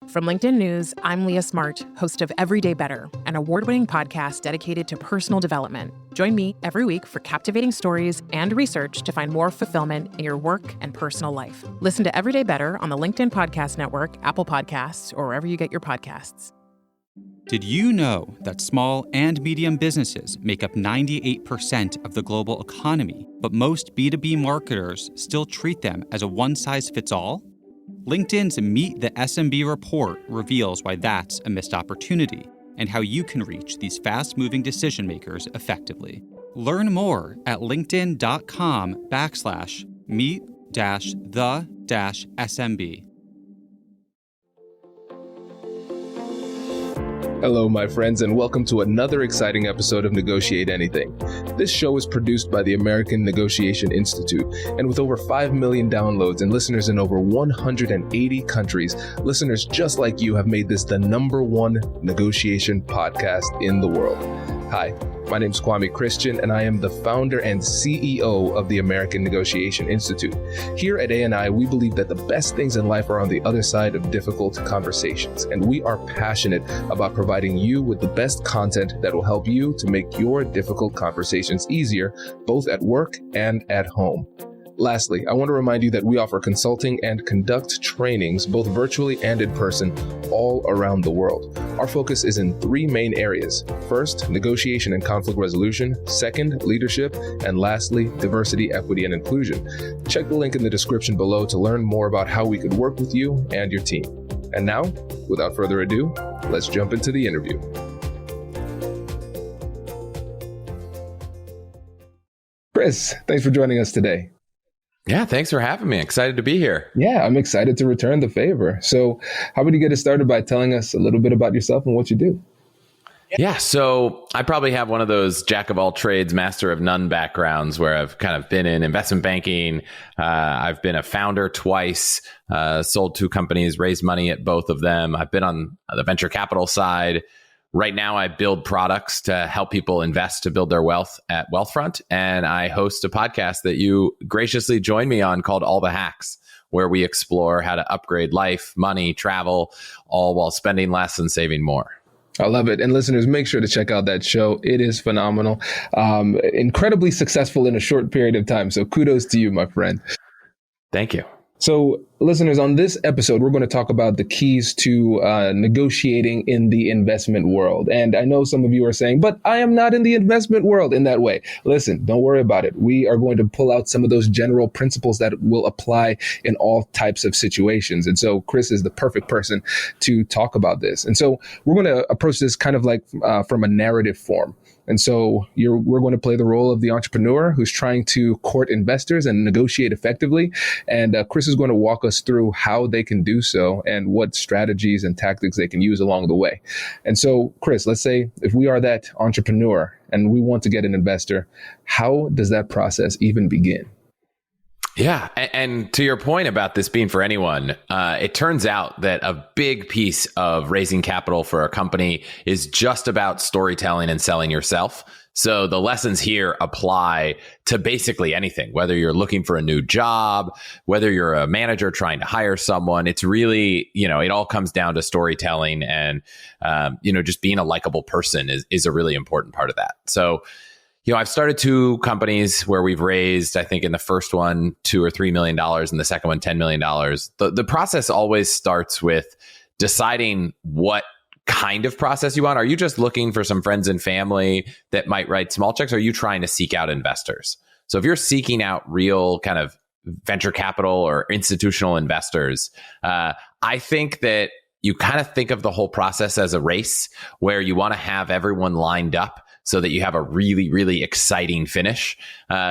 From LinkedIn News, I'm Leah Smart, host of Everyday Better, an award-winning podcast dedicated to personal development. Join me every week for captivating stories and research to find more fulfillment in your work and personal life. Listen to Everyday Better on the LinkedIn Podcast Network, Apple Podcasts, or wherever you get your podcasts. Did you know that small and medium businesses make up 98% of the global economy, but most B2B marketers still treat them as a one-size-fits-all? LinkedIn's Meet the SMB report reveals why that's a missed opportunity and how you can reach these fast-moving decision makers effectively. Learn more at linkedin.com/meet-the-SMB. Hello, my friends, and welcome to another exciting episode of Negotiate Anything. This show is produced by the American Negotiation Institute, and with over 5 million downloads and listeners in over 180 countries, listeners just like you have made this the #1 negotiation podcast in the world. Hi, my name is Kwame Christian, and I am the founder and CEO of the American Negotiation Institute. Here at ANI, we believe that the best things in life are on the other side of difficult conversations, and we are passionate about providing you with the best content that will help you to make your difficult conversations easier, both at work and at home. Lastly, I want to remind you that we offer consulting and conduct trainings, both virtually and in person, all around the world. Our focus is in 3 main areas. First, negotiation and conflict resolution. Second, leadership. And lastly, diversity, equity, and inclusion. Check the link in the description below to learn more about how we could work with you and your team. And now, without further ado, let's jump into the interview. Chris, thanks for joining us today. Yeah, thanks for having me. Excited to be here. Yeah, I'm excited to return the favor. So how about you get us started by telling us a little bit about yourself and what you do? Yeah, so I probably have one of those jack of all trades, master of none backgrounds where I've kind of been in investment banking. I've been a founder twice, sold 2 companies, raised money at both of them. I've been on the venture capital side. Right now, I build products to help people invest to build their wealth at Wealthfront. And I host a podcast that you graciously joined me on called All the Hacks, where we explore how to upgrade life, money, travel, all while spending less and saving more. I love it. And listeners, make sure to check out that show. It is phenomenal. Incredibly successful in a short period of time. So kudos to you, my friend. Thank you. So listeners, on this episode, we're going to talk about the keys to negotiating in the investment world. And I know some of you are saying, but I am not in the investment world in that way. Listen, don't worry about it. We are going to pull out some of those general principles that will apply in all types of situations. And so Chris is the perfect person to talk about this. And so we're going to approach this kind of like from a narrative form. And so we're going to play the role of the entrepreneur who's trying to court investors and negotiate effectively. And Chris is going to walk us through how they can do so and what strategies and tactics they can use along the way. And so, Chris, let's say if we are that entrepreneur and we want to get an investor, how does that process even begin? Yeah. And to your point about this being for anyone, it turns out that a big piece of raising capital for a company is just about storytelling and selling yourself. So the lessons here apply to basically anything, whether you're looking for a new job, whether you're a manager trying to hire someone. It's really, it all comes down to storytelling and, just being a likable person is a really important part of that. So I've started 2 companies where we've raised, I think in the first one, $2 or $3 million, and the second one, $10 million. The process always starts with deciding what kind of process you want. Are you just looking for some friends and family that might write small checks? Or are you trying to seek out investors? So if you're seeking out real kind of venture capital or institutional investors, I think that you kind of think of the whole process as a race where you want to have everyone lined up so that you have a really, really exciting finish.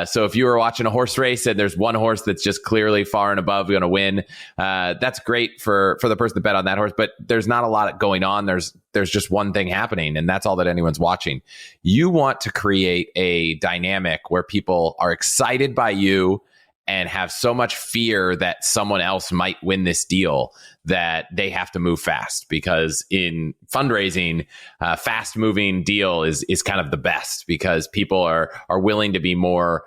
So if you were watching a horse race and there's one horse that's just clearly far and above going to win, that's great for the person to bet on that horse, but there's not a lot going on. There's just one thing happening, and that's all that anyone's watching. You want to create a dynamic where people are excited by you and have so much fear that someone else might win this deal that they have to move fast, because in fundraising, fast moving deal is kind of the best, because people are willing to be more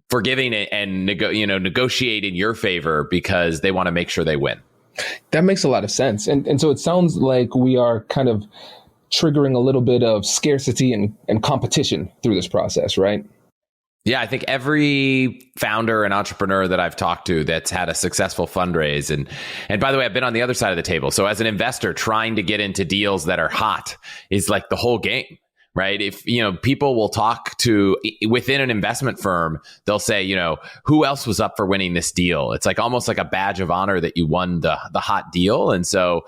forgiving and negotiate in your favor because they want to make sure they win. That makes a lot of sense. And so it sounds like we are kind of triggering a little bit of scarcity and competition through this process, right? Yeah, I think every founder and entrepreneur that I've talked to that's had a successful fundraise, and by the way, I've been on the other side of the table. So as an investor, trying to get into deals that are hot is like the whole game, right? If, people will talk to within an investment firm, they'll say, who else was up for winning this deal? It's like almost like a badge of honor that you won the hot deal. And so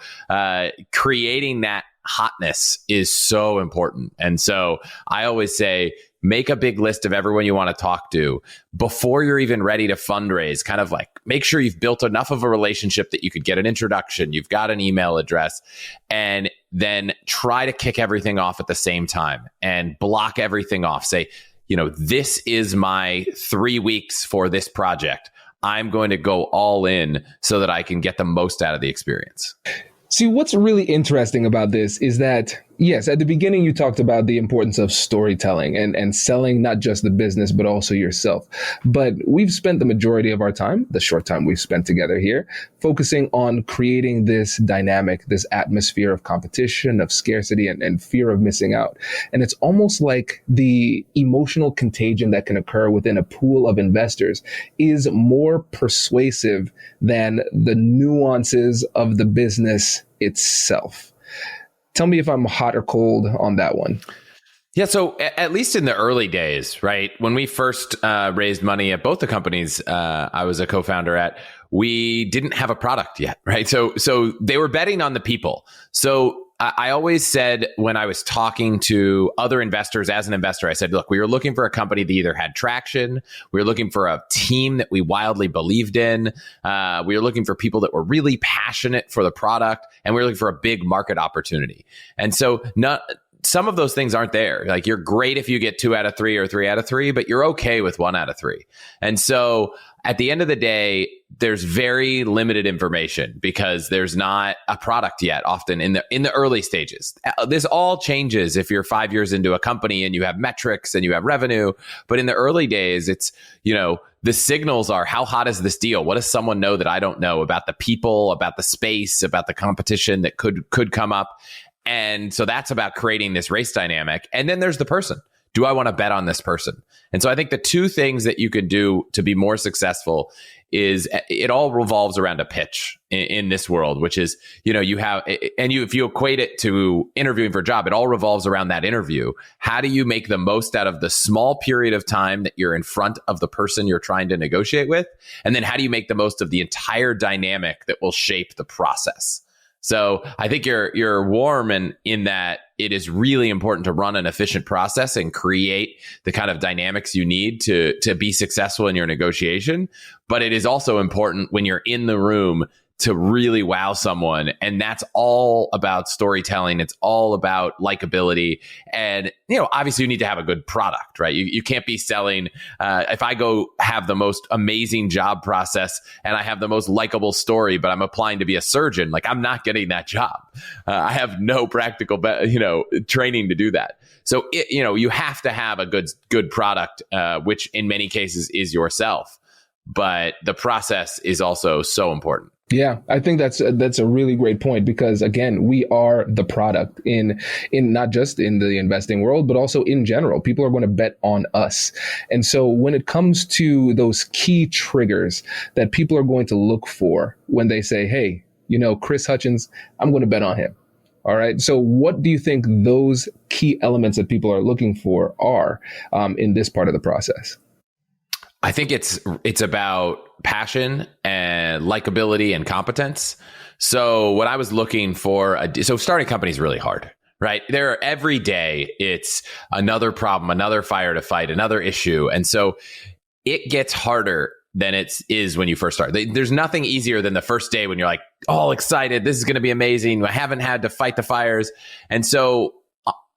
creating that hotness is so important. And so I always say, make a big list of everyone you want to talk to before you're even ready to fundraise. Kind of like make sure you've built enough of a relationship that you could get an introduction, you've got an email address, and then try to kick everything off at the same time and block everything off. Say, this is my 3 weeks for this project. I'm going to go all in so that I can get the most out of the experience. See, what's really interesting about this is that, yes, at the beginning, you talked about the importance of storytelling and selling not just the business, but also yourself. But we've spent the majority of our time, the short time we've spent together here, focusing on creating this dynamic, this atmosphere of competition, of scarcity, and fear of missing out. And it's almost like the emotional contagion that can occur within a pool of investors is more persuasive than the nuances of the business itself. Tell me if I'm hot or cold on that one. Yeah, so at least in the early days, right, when we first raised money at both the companies I was a co-founder at, we didn't have a product yet, right? So they were betting on the people. So I always said when I was talking to other investors, as an investor, I said, look, we were looking for a company that either had traction, we were looking for a team that we wildly believed in, we were looking for people that were really passionate for the product, and we were looking for a big market opportunity. And so some of those things aren't there. Like, you're great if you get 2 out of 3 or 3 out of 3, but you're okay with 1 out of 3. And so at the end of the day, there's very limited information because there's not a product yet, often in the early stages. This all changes if you're 5 years into a company and you have metrics and you have revenue. But in the early days, it's, the signals are, how hot is this deal? What does someone know that I don't know about the people, about the space, about the competition that could come up? And so that's about creating this race dynamic. And then there's the person. Do I want to bet on this person? And so I think the two things that you can do to be more successful is it all revolves around a pitch in this world, which is, if you equate it to interviewing for a job, it all revolves around that interview. How do you make the most out of the small period of time that you're in front of the person you're trying to negotiate with? And then how do you make the most of the entire dynamic that will shape the process? So I think you're warm in that it is really important to run an efficient process and create the kind of dynamics you need to be successful in your negotiation. But it is also important when you're in the room to really wow someone. And that's all about storytelling. It's all about likability. And, obviously you need to have a good product, right? You can't be selling, if I go have the most amazing job process and I have the most likable story, but I'm applying to be a surgeon, like, I'm not getting that job. I have no practical, training to do that. So, you have to have a good product, which in many cases is yourself. But the process is also so important. Yeah, I think that's a really great point, because again, we are the product in not just in the investing world, but also in general. People are going to bet on us. And so when it comes to those key triggers that people are going to look for when they say, hey, Chris Hutchins, I'm going to bet on him. All right. So what do you think those key elements that people are looking for are in this part of the process? I think it's about passion and likability and competence. So what I was looking for, so starting a company is really hard, right? Every day it's another problem, another fire to fight, another issue. And so it gets harder than it is when you first start. There's nothing easier than the first day when you're like all excited. This is going to be amazing. I haven't had to fight the fires. And so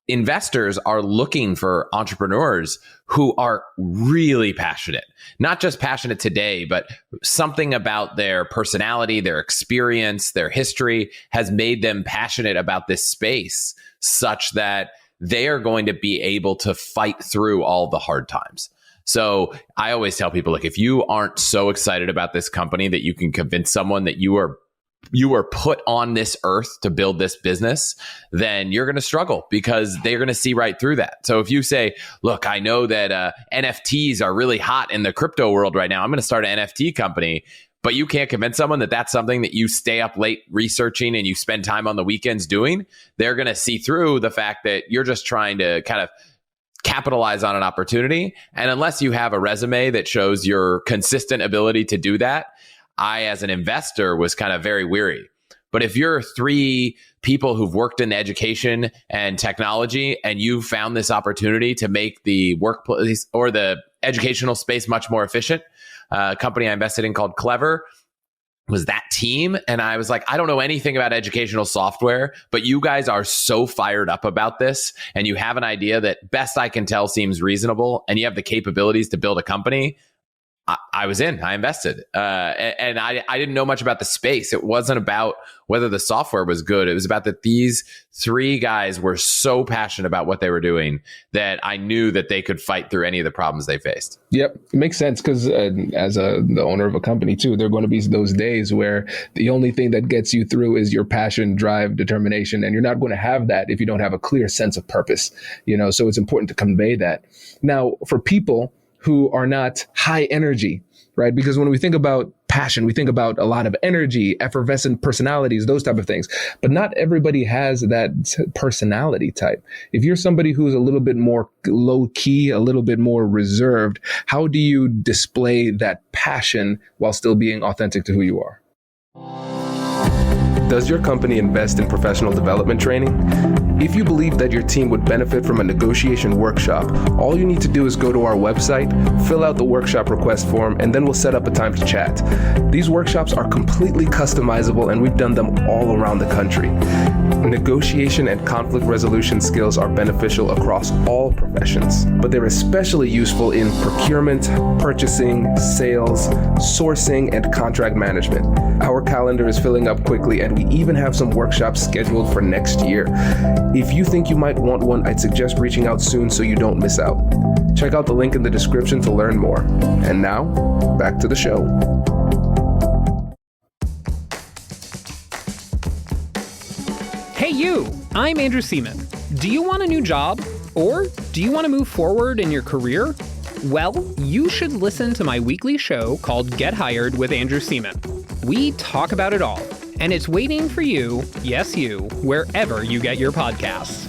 investors are looking for entrepreneurs who are really passionate, not just passionate today, but something about their personality, their experience, their history has made them passionate about this space such that they are going to be able to fight through all the hard times. So I always tell people, like, if you aren't so excited about this company that you can convince someone that you are you were put on this earth to build this business, then you're going to struggle because they're going to see right through that. So if you say, look, I know that NFTs are really hot in the crypto world right now, I'm going to start an NFT company, but you can't convince someone that that's something that you stay up late researching and you spend time on the weekends doing, they're going to see through the fact that you're just trying to kind of capitalize on an opportunity. And unless you have a resume that shows your consistent ability to do that, I, as an investor, was kind of very weary. But if you're three people who've worked in education and technology and you found this opportunity to make the workplace or the educational space much more efficient, a company I invested in called Clever was that team. And I was like, I don't know anything about educational software, but you guys are so fired up about this and you have an idea that best I can tell seems reasonable and you have the capabilities to build a company. I was in, I invested. And I didn't know much about the space. It wasn't about whether the software was good. It was about that these three guys were so passionate about what they were doing that I knew that they could fight through any of the problems they faced. Yep. It makes sense because as the owner of a company too, there are going to be those days where the only thing that gets you through is your passion, drive, determination. And you're not going to have that if you don't have a clear sense of purpose, so it's important to convey that. Now, for people who are not high energy, right? Because when we think about passion, we think about a lot of energy, effervescent personalities, those type of things. But not everybody has that personality type. If you're somebody who's a little bit more low key, a little bit more reserved, how do you display that passion while still being authentic to who you are? Does your company invest in professional development training? If you believe that your team would benefit from a negotiation workshop, all you need to do is go to our website, fill out the workshop request form, and then we'll set up a time to chat. These workshops are completely customizable, and we've done them all around the country. Negotiation and conflict resolution skills are beneficial across all professions, but they're especially useful in procurement, purchasing, sales, sourcing, and contract management. Our calendar is filling up quickly, and we even have some workshops scheduled for next year. If you think you might want one, I'd suggest reaching out soon so you don't miss out. Check out the link in the description to learn more. And now, back to the show. Hey you, I'm Andrew Seaman. Do you want a new job? Or do you want to move forward in your career? Well, you should listen to my weekly show called Get Hired with Andrew Seaman. We talk about it all, and it's waiting for you, yes you, wherever you get your podcasts.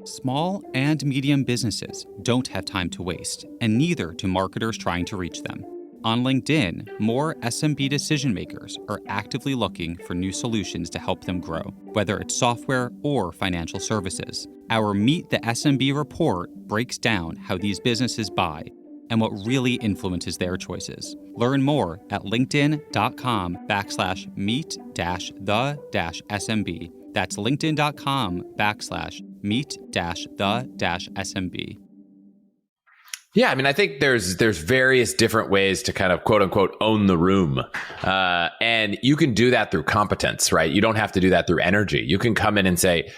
Small and medium businesses don't have time to waste, and neither do marketers trying to reach them. On LinkedIn, more SMB decision makers are actively looking for new solutions to help them grow, whether it's software or financial services. Our Meet the SMB report breaks down how these businesses buy and what really influences their choices. Learn more at linkedin.com/meet-the-SMB. That's linkedin.com/meet-the-SMB. Yeah, I mean, I think there's various different ways to kind of quote unquote own the room. And you can do that through competence, right? You don't have to do that through energy. You can come in and say,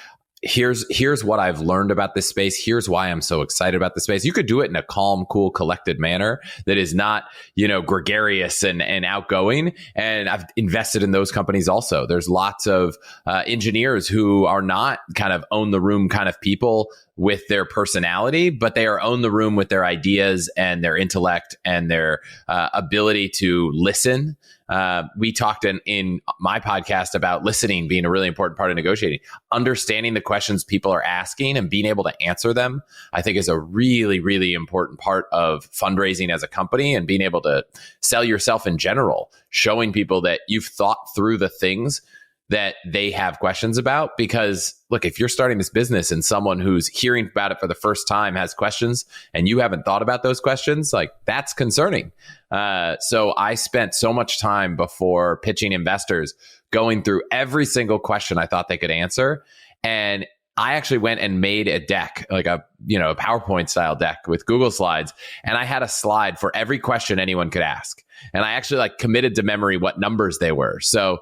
here's what I've learned about this space. Here's why I'm so excited about this space. You could do it in a calm, cool, collected manner that is not, gregarious and outgoing. And I've invested in those companies also. There's lots of engineers who are not kind of own the room kind of people with their personality, but they are own the room with their ideas and their intellect and their ability to listen. We talked in my podcast about listening being a really important part of negotiating. Understanding the questions people are asking and being able to answer them, I think, is a really, really important part of fundraising as a company and being able to sell yourself in general, showing people that you've thought through the things that they have questions about. Because look, if you're starting this business and someone who's hearing about it for the first time has questions and you haven't thought about those questions, like that's concerning. So I spent so much time before pitching investors going through every single question I thought they could answer. And I actually went and made a deck, like a PowerPoint style deck with Google Slides. And I had a slide for every question anyone could ask. And I actually committed to memory what numbers they were. So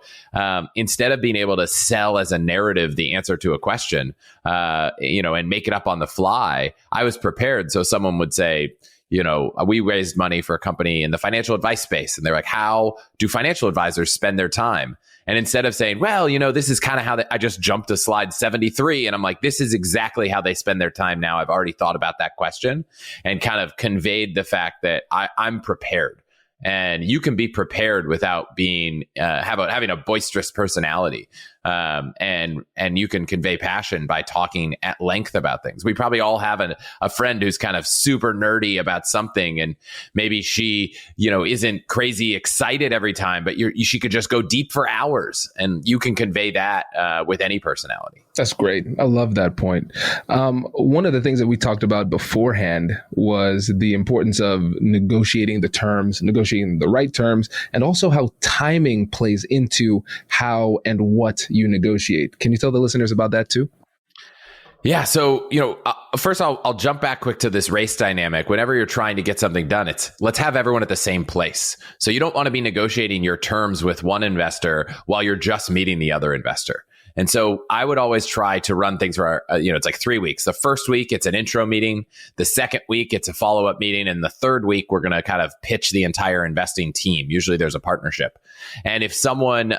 instead of being able to sell as a narrative the answer to a question, and make it up on the fly, I was prepared. So someone would say, we raised money for a company in the financial advice space. And they're like, how do financial advisors spend their time? And instead of saying, well, this is kind of how I just jumped to slide 73. And I'm like, this is exactly how they spend their time now. I've already thought about that question and kind of conveyed the fact that I'm prepared. And you can be prepared without being having a boisterous personality, and you can convey passion by talking at length about things. We probably all have a friend who's kind of super nerdy about something, and maybe she isn't crazy excited every time, but she could just go deep for hours, and you can convey that with any personality. That's great. I love that point. One of the things that we talked about beforehand was the importance of negotiating the right terms, and also how timing plays into how and what you negotiate. Can you tell the listeners about that too? Yeah. So, first I'll jump back quick to this race dynamic. Whenever you're trying to get something done, let's have everyone at the same place. So you don't want to be negotiating your terms with one investor while you're just meeting the other investor. And so I would always try to run things for it's like 3 weeks. The first week, it's an intro meeting. The second week, it's a follow-up meeting. And the third week, we're going to kind of pitch the entire investing team. Usually there's a partnership. And if someone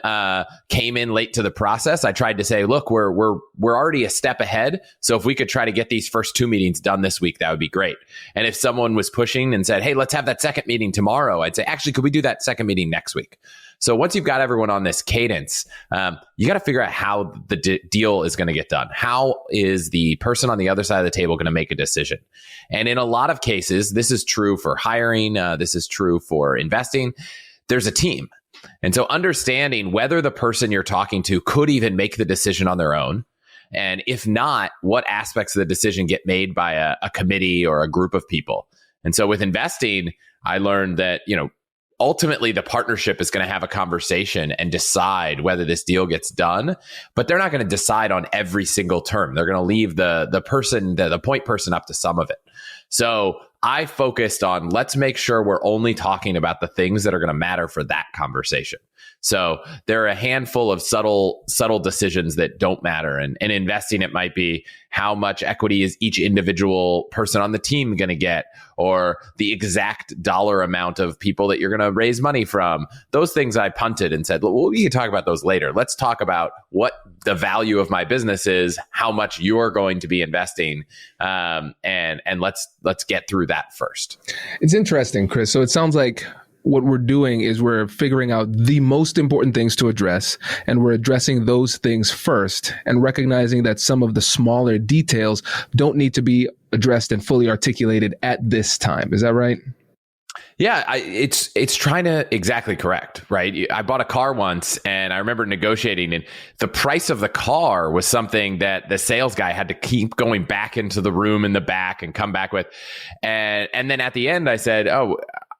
came in late to the process, I tried to say, look, we're already a step ahead. So if we could try to get these first 2 meetings done this week, that would be great. And if someone was pushing and said, hey, let's have that second meeting tomorrow, I'd say, actually, could we do that second meeting next week? So once you've got everyone on this cadence, you got to figure out how the deal is going to get done. How is the person on the other side of the table going to make a decision? And in a lot of cases, this is true for hiring. This is true for investing. There's a team. And so understanding whether the person you're talking to could even make the decision on their own. And if not, what aspects of the decision get made by a committee or a group of people. And so with investing, I learned that, ultimately, the partnership is going to have a conversation and decide whether this deal gets done, but they're not going to decide on every single term. They're going to leave the point person up to some of it. So I focused on, let's make sure we're only talking about the things that are going to matter for that conversation. So there are a handful of subtle decisions that don't matter. And investing, it might be how much equity is each individual person on the team going to get, or the exact dollar amount of people that you're going to raise money from. Those things I punted and said, well, we can talk about those later. Let's talk about what the value of my business is, how much you're going to be investing, and let's get through that first. It's interesting, Chris. So it sounds like what we're doing is we're figuring out the most important things to address, and we're addressing those things first, and recognizing that some of the smaller details don't need to be addressed and fully articulated at this time. Is that right? Yeah, it's trying to exactly correct, right? I bought a car once, and I remember negotiating, and the price of the car was something that the sales guy had to keep going back into the room in the back and come back with. And then at the end, I said, oh,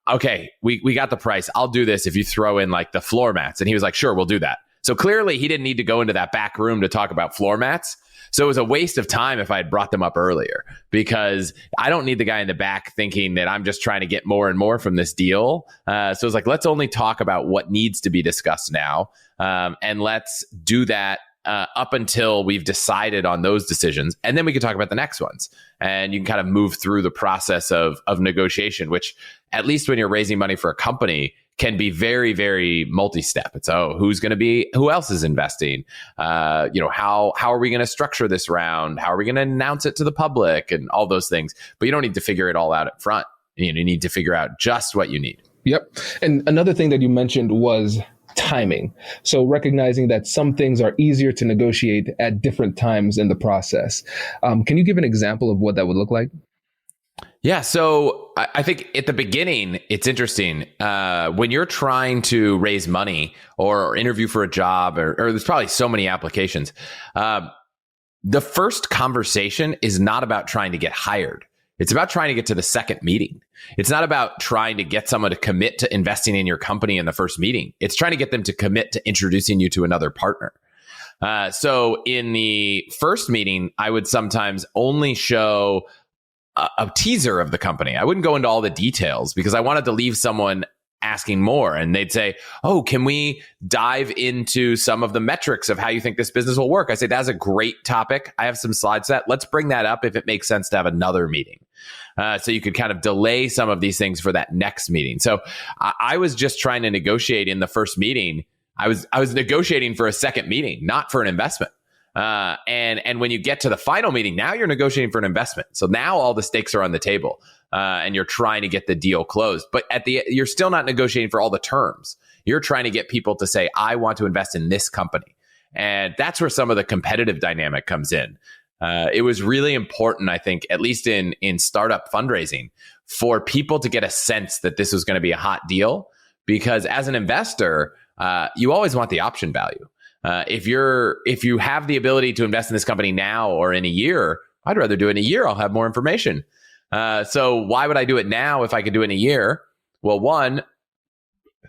okay, we got the price. I'll do this if you throw in like the floor mats. And he was like, sure, we'll do that. So clearly he didn't need to go into that back room to talk about floor mats. So it was a waste of time if I had brought them up earlier, because I don't need the guy in the back thinking that I'm just trying to get more and more from this deal. So it's like, let's only talk about what needs to be discussed now. And let's do that up until we've decided on those decisions. And then we can talk about the next ones. And you can kind of move through the process of negotiation, which, at least when you're raising money for a company, can be very, very multi-step. It's, who else is investing? How are we going to structure this round? How are we going to announce it to the public, and all those things? But you don't need to figure it all out up front. You need to figure out just what you need. Yep. And another thing that you mentioned was timing. So recognizing that some things are easier to negotiate at different times in the process. Can you give an example of what that would look like? Yeah. So I think at the beginning, it's interesting. When you're trying to raise money or interview for a job, or there's probably so many applications, the first conversation is not about trying to get hired. It's about trying to get to the second meeting. It's not about trying to get someone to commit to investing in your company in the first meeting. It's trying to get them to commit to introducing you to another partner. So in the first meeting, I would sometimes only show a teaser of the company. I wouldn't go into all the details because I wanted to leave someone asking more. And they'd say, oh, can we dive into some of the metrics of how you think this business will work? I say, that's a great topic. I have some slide set. Let's bring that up if it makes sense to have another meeting. So you could kind of delay some of these things for that next meeting. So I was just trying to negotiate in the first meeting. I was negotiating for a second meeting, not for an investment. And when you get to the final meeting, now you're negotiating for an investment. So now all the stakes are on the table, and you're trying to get the deal closed. But you're still not negotiating for all the terms. You're trying to get people to say, I want to invest in this company. And that's where some of the competitive dynamic comes in. It was really important, I think, at least in startup fundraising, for people to get a sense that this was going to be a hot deal. Because as an investor, you always want the option value. If you have the ability to invest in this company now or in a year, I'd rather do it in a year. I'll have more information. So why would I do it now if I could do it in a year? Well, one,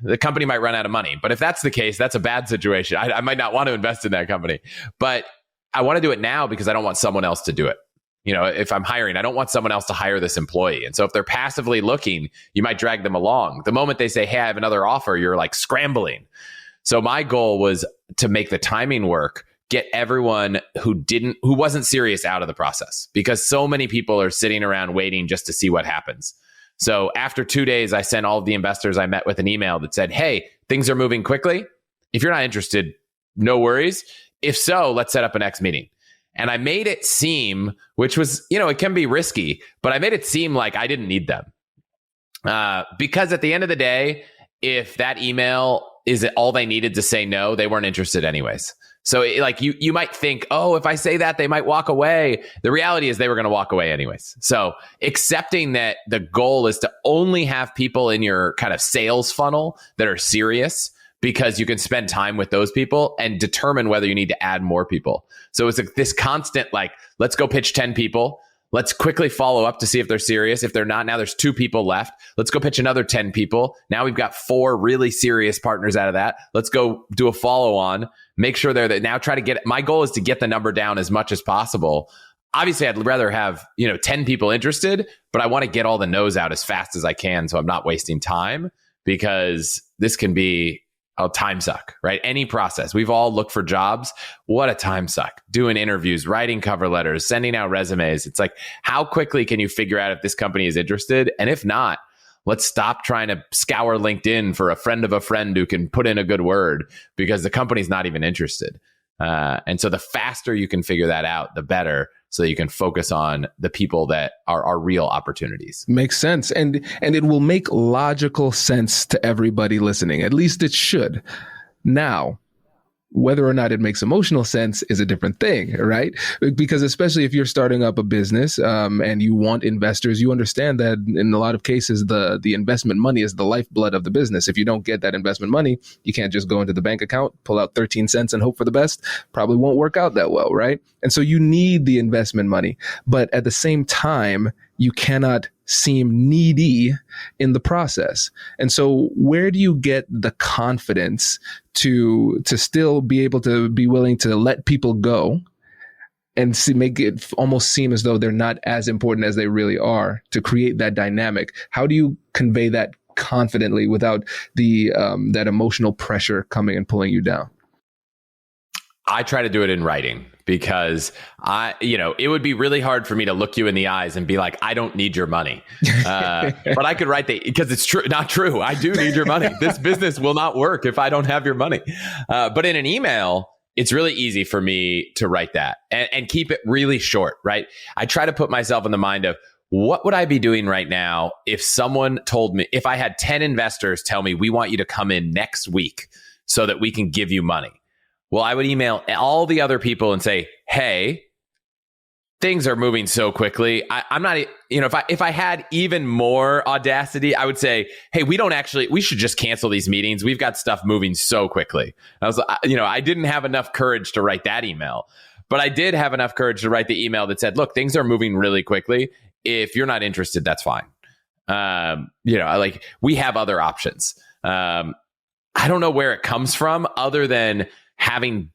the company might run out of money. But if that's the case, that's a bad situation. I might not want to invest in that company. But I want to do it now because I don't want someone else to do it. If I'm hiring, I don't want someone else to hire this employee. And so if they're passively looking, you might drag them along. The moment they say, hey, I have another offer, you're like scrambling. So my goal was to make the timing work, get everyone who wasn't serious out of the process, because so many people are sitting around waiting just to see what happens. So after 2 days, I sent all of the investors I met with an email that said, hey, things are moving quickly. If you're not interested, no worries. If so, let's set up a next meeting. And I made it seem, which was, it can be risky, but I made it seem like I didn't need them. Because at the end of the day, if that email is all they needed to say no, they weren't interested anyways. So you might think, oh, if I say that, they might walk away. The reality is they were going to walk away anyways. So accepting that the goal is to only have people in your kind of sales funnel that are serious, because you can spend time with those people and determine whether you need to add more people. So it's this constant, let's go pitch 10 people. Let's quickly follow up to see if they're serious. If they're not, now there's 2 people left. Let's go pitch another 10 people. Now we've got 4 really serious partners out of that. Let's go do a follow on. Make sure they're there. Now try to my goal is to get the number down as much as possible. Obviously, I'd rather have 10 people interested, but I want to get all the no's out as fast as I can, so I'm not wasting time, because this can be a time suck, right? Any process. We've all looked for jobs. What a time suck. Doing interviews, writing cover letters, sending out resumes. It's like, how quickly can you figure out if this company is interested? And if not, let's stop trying to scour LinkedIn for a friend of a friend who can put in a good word, because the company's not even interested. And so the faster you can figure that out, the better, so that you can focus on the people that are real opportunities. Makes sense. And it will make logical sense to everybody listening. At least it should. Now, whether or not it makes emotional sense is a different thing, right? Because especially if you're starting up a business and you want investors, you understand that in a lot of cases, the investment money is the lifeblood of the business. If you don't get that investment money, you can't just go into the bank account, pull out 13 cents and hope for the best. Probably won't work out that well, right? And so you need the investment money. But at the same time, you cannot seem needy in the process. And so where do you get the confidence to still be able to be willing to let people go and make it almost seem as though they're not as important as they really are, to create that dynamic? How do you convey that confidently without the that emotional pressure coming and pulling you down? I try to do it in writing, because it would be really hard for me to look you in the eyes and be like, I don't need your money. But I could write because it's true, not true. I do need your money. This business will not work if I don't have your money. But in an email, it's really easy for me to write that and keep it really short, right? I try to put myself in the mind of, what would I be doing right now if someone told me, if I had 10 investors tell me, we want you to come in next week so that we can give you money? Well, I would email all the other people and say, hey, things are moving so quickly. I'm not, if I had even more audacity, I would say, hey, we should just cancel these meetings. We've got stuff moving so quickly. I didn't have enough courage to write that email, but I did have enough courage to write the email that said, look, things are moving really quickly. If you're not interested, that's fine. We have other options. I don't know where it comes from, other than having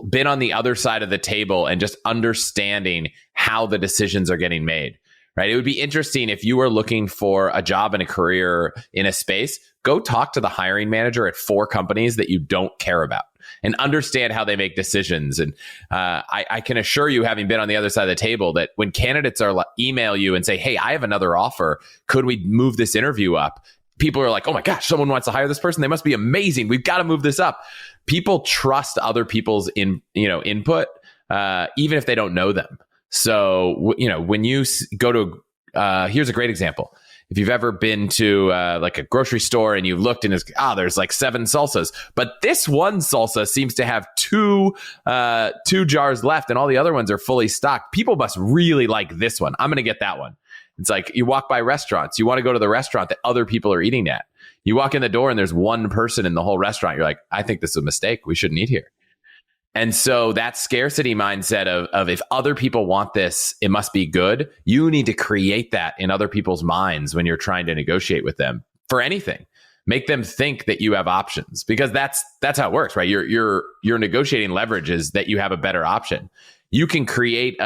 been on the other side of the table and just understanding how the decisions are getting made, right? It would be interesting if you were looking for a job and a career in a space, go talk to the hiring manager at 4 companies that you don't care about and understand how they make decisions. And I can assure you, having been on the other side of the table, that when candidates email you and say, hey, I have another offer, could we move this interview up? People are like, oh my gosh, someone wants to hire this person. They must be amazing. We've got to move this up. People trust other people's input, even if they don't know them. So, when you go to, here's a great example. If you've ever been to like a grocery store and you've looked and there's like 7 salsas, but this one salsa seems to have two jars left and all the other ones are fully stocked. People must really like this one. I'm going to get that one. It's like you walk by restaurants. You want to go to the restaurant that other people are eating at. You walk in the door and there's one person in the whole restaurant. You're like, I think this is a mistake. We shouldn't eat here. And so that scarcity mindset of if other people want this, it must be good. You need to create that in other people's minds when you're trying to negotiate with them for anything. Make them think that you have options, because that's how it works, right? Your negotiating leverage is that you have a better option. You can create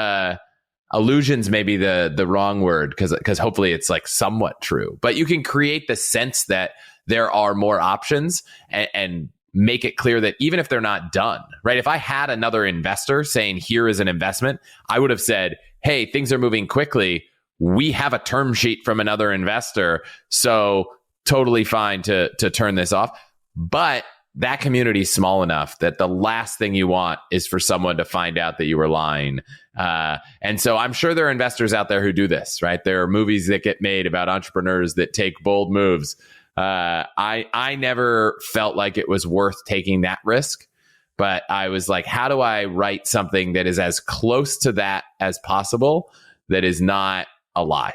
illusions, maybe the wrong word, because hopefully it's like somewhat true. But you can create the sense that there are more options and make it clear that even if they're not done, right? If I had another investor saying, here is an investment, I would have said, hey, things are moving quickly. We have a term sheet from another investor, so totally fine to turn this off. But that community is small enough that the last thing you want is for someone to find out that you were lying. And so I'm sure there are investors out there who do this, right? There are movies that get made about entrepreneurs that take bold moves. I never felt like it was worth taking that risk, but I was like, how do I write something that is as close to that as possible, that is not a lie?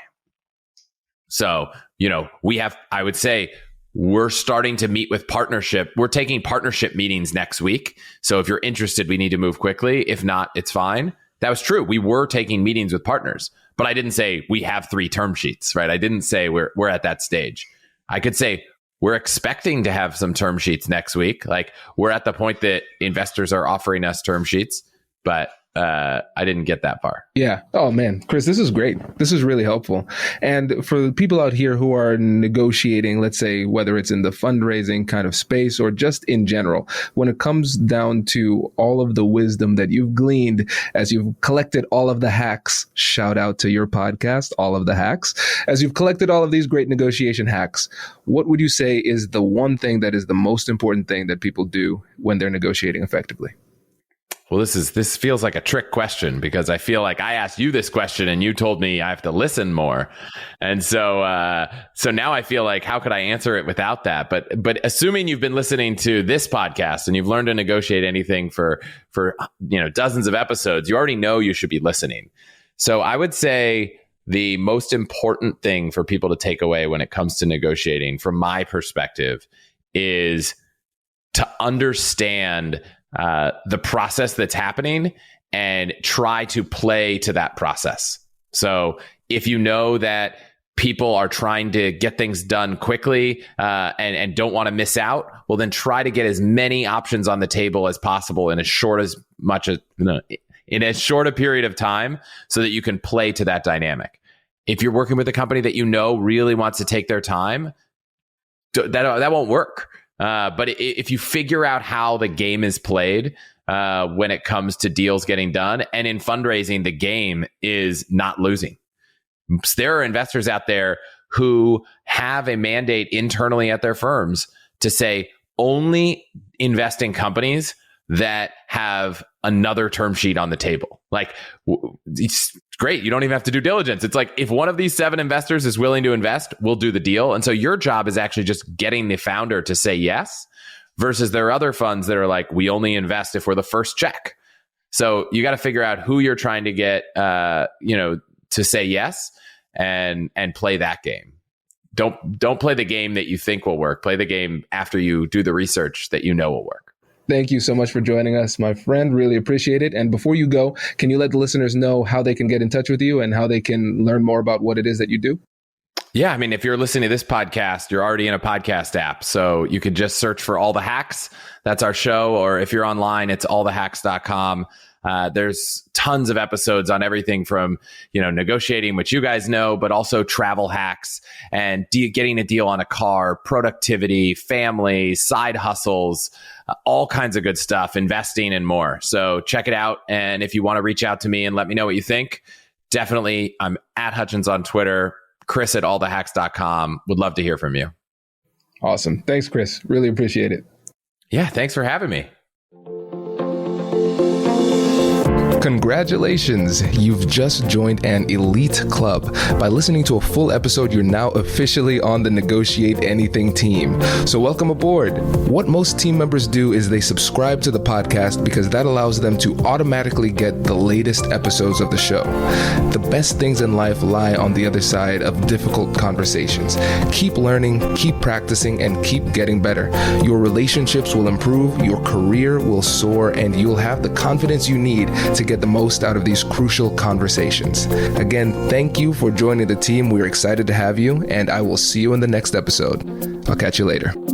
So, I would say we're starting to meet with partnership. We're taking partnership meetings next week. So if you're interested, we need to move quickly. If not, it's fine. That was true. We were taking meetings with partners, but I didn't say we have 3 term sheets, right? I didn't say we're at that stage. I could say we're expecting to have some term sheets next week. Like, we're at the point that investors are offering us term sheets, but I didn't get that far. Yeah. Oh man, Chris, this is great. This is really helpful. And for the people out here who are negotiating, let's say, whether it's in the fundraising kind of space or just in general, when it comes down to all of the wisdom that you've gleaned as you've collected all of the hacks, shout out to your podcast, All of the Hacks, as you've collected all of these great negotiation hacks, what would you say is the one thing that is the most important thing that people do when they're negotiating effectively? Well, this feels like a trick question, because I feel like I asked you this question and you told me I have to listen more. And so now I feel like, how could I answer it without that? But assuming you've been listening to this podcast and you've learned to negotiate anything for dozens of episodes, you already know you should be listening. So I would say the most important thing for people to take away when it comes to negotiating, from my perspective, is to understand the process that's happening and try to play to that process. So if you know that people are trying to get things done quickly and don't want to miss out, well, then try to get as many options on the table as possible in as short a period of time, so that you can play to that dynamic. If you're working with a company that really wants to take their time, that won't work. But if you figure out how the game is played when it comes to deals getting done, and in fundraising, the game is not losing. There are investors out there who have a mandate internally at their firms to say, only invest in companies that have another term sheet on the table. Like, it's great. You don't even have to do diligence. It's like, if one of these 7 investors is willing to invest, we'll do the deal. And so your job is actually just getting the founder to say yes, versus there are other funds that are like, we only invest if we're the first check. So you got to figure out who you're trying to get, to say yes, and play that game. Don't play the game that you think will work. Play the game after you do the research that you know will work. Thank you so much for joining us, my friend. Really appreciate it. And before you go, can you let the listeners know how they can get in touch with you and how they can learn more about what it is that you do? Yeah, I mean, if you're listening to this podcast, you're already in a podcast app. So you could just search for All the Hacks. That's our show. Or if you're online, it's allthehacks.com. There's tons of episodes on everything from, negotiating, which you guys know, but also travel hacks and getting a deal on a car, productivity, family, side hustles, all kinds of good stuff, investing and more. So check it out. And if you want to reach out to me and let me know what you think, definitely, I'm at Hutchins on Twitter, Chris at allthehacks.com. Would love to hear from you. Awesome. Thanks, Chris. Really appreciate it. Yeah, thanks for having me. Congratulations, you've just joined an elite club. By listening to a full episode, you're now officially on the Negotiate Anything team. So welcome aboard. What most team members do is they subscribe to the podcast because that allows them to automatically get the latest episodes of the show. The best things in life lie on the other side of difficult conversations. Keep learning, keep practicing, and keep getting better. Your relationships will improve, your career will soar, and you'll have the confidence you need to get the most out of these crucial conversations. Again, thank you for joining the team. We're excited to have you, and I will see you in the next episode. I'll catch you later.